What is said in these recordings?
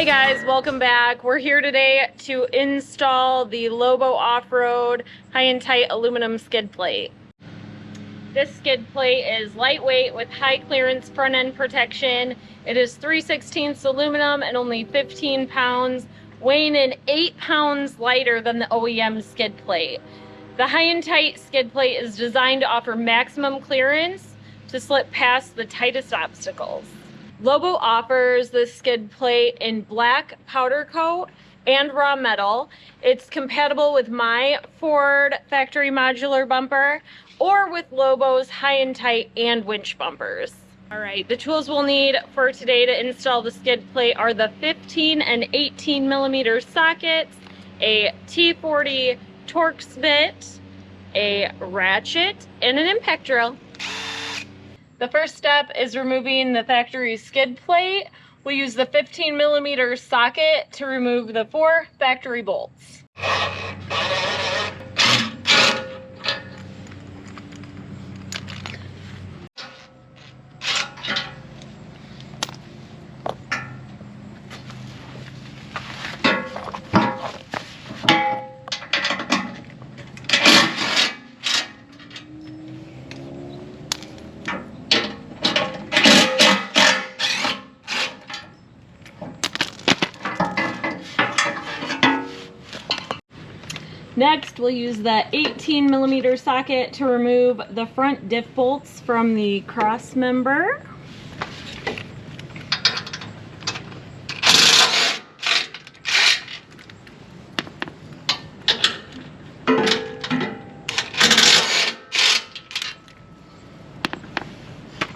Guys, welcome back. We're here today to install the LOBO off-road high and tight aluminum skid plate. This skid plate is lightweight with high clearance front end protection. It is 3/16 aluminum and only 15 pounds, weighing in 8 pounds lighter than the OEM skid plate. The high and tight skid plate is designed to offer maximum clearance to slip past the tightest obstacles. LOBO offers this skid plate in black powder coat and raw metal. It's compatible with my Ford factory modular bumper or with LOBO's high and tight and winch bumpers. All right, the tools we'll need for today to install the skid plate are the 15 and 18 millimeter sockets, a T40 Torx bit, a ratchet, and an impact drill. The first step is removing the factory skid plate. We'll use the 15 millimeter socket to remove the 4 factory bolts. Next, we'll use the 18 millimeter socket to remove the front diff bolts from the cross member.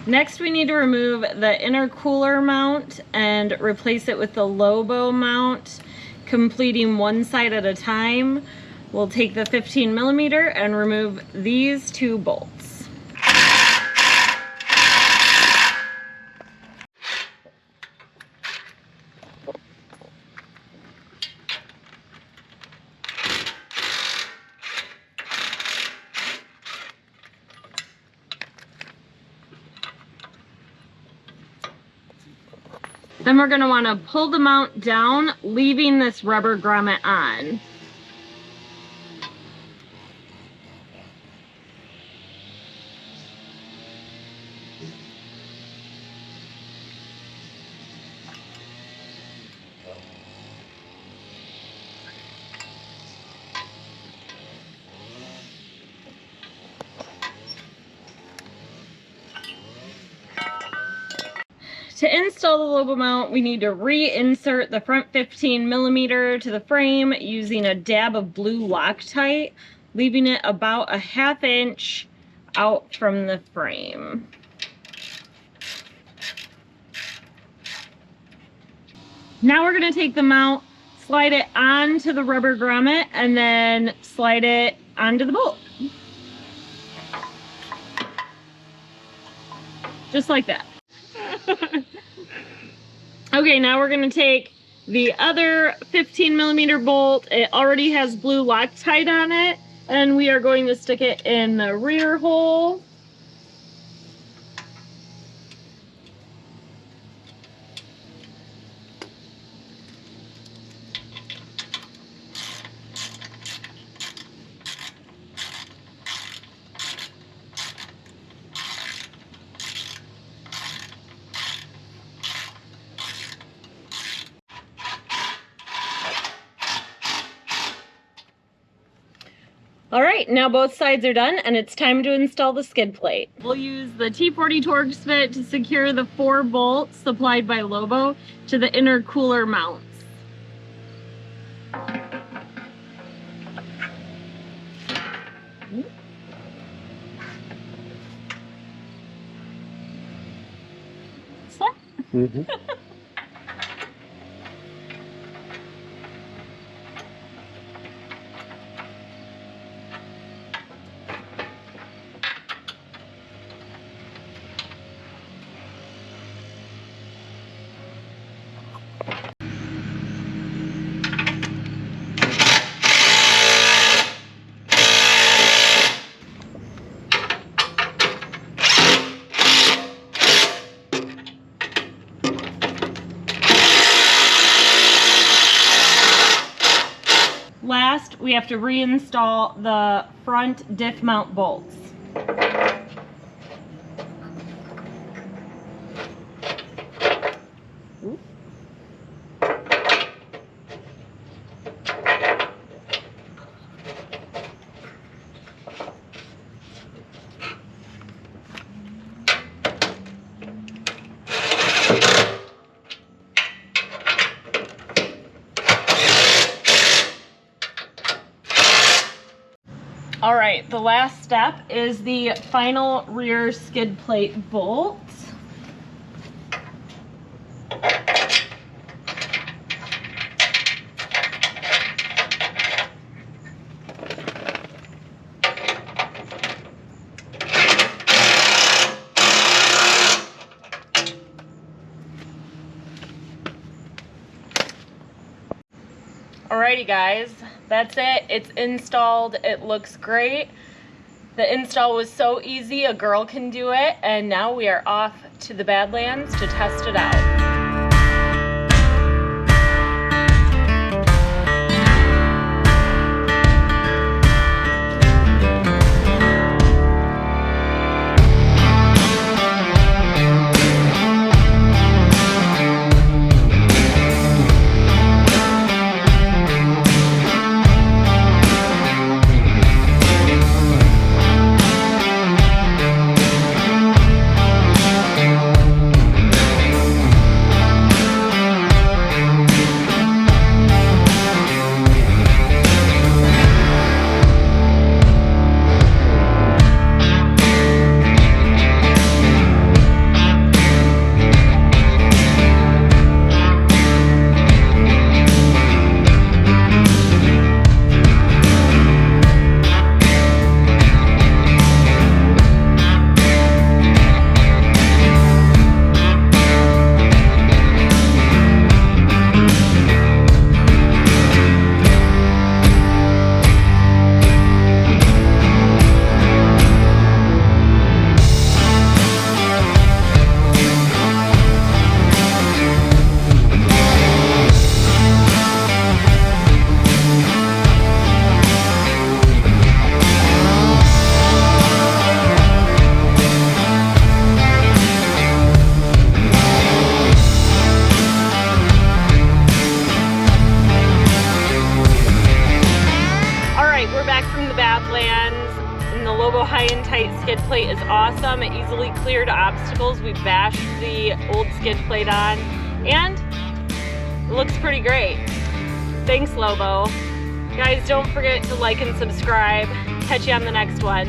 Next, we need to remove the intercooler mount and replace it with the LOBO mount, completing one side at a time. We'll take the 15 millimeter and remove these 2 bolts. Then we're going to want to pull the mount down, leaving this rubber grommet on. To install the LOBO mount, we need to reinsert the front 15 millimeter to the frame using a dab of blue Loctite, leaving it about a ½ inch out from the frame. Now we're going to take the mount, slide it onto the rubber grommet, and then slide it onto the bolt. Just like that. Okay, now we're going to take the other 15 millimeter bolt. It already has blue Loctite on it, and we are going to stick it in the rear hole. All right, now both sides are done and it's time to install the skid plate. We'll use the T40 Torx bit to secure the 4 bolts supplied by LOBO to the intercooler mounts. Mm-hmm. we have to reinstall the front diff mount bolts. All right, the last step is the final rear skid plate bolt. Alrighty guys, that's it. It's installed. It looks great. The install was so easy, a girl can do it, and now we are off to the Badlands to test it out. We're back from the Badlands, and the LOBO high and tight skid plate is awesome. It easily cleared obstacles. We bashed the old skid plate on, and it looks pretty great. Thanks, LOBO. Guys, don't forget to like and subscribe. Catch you on the next one.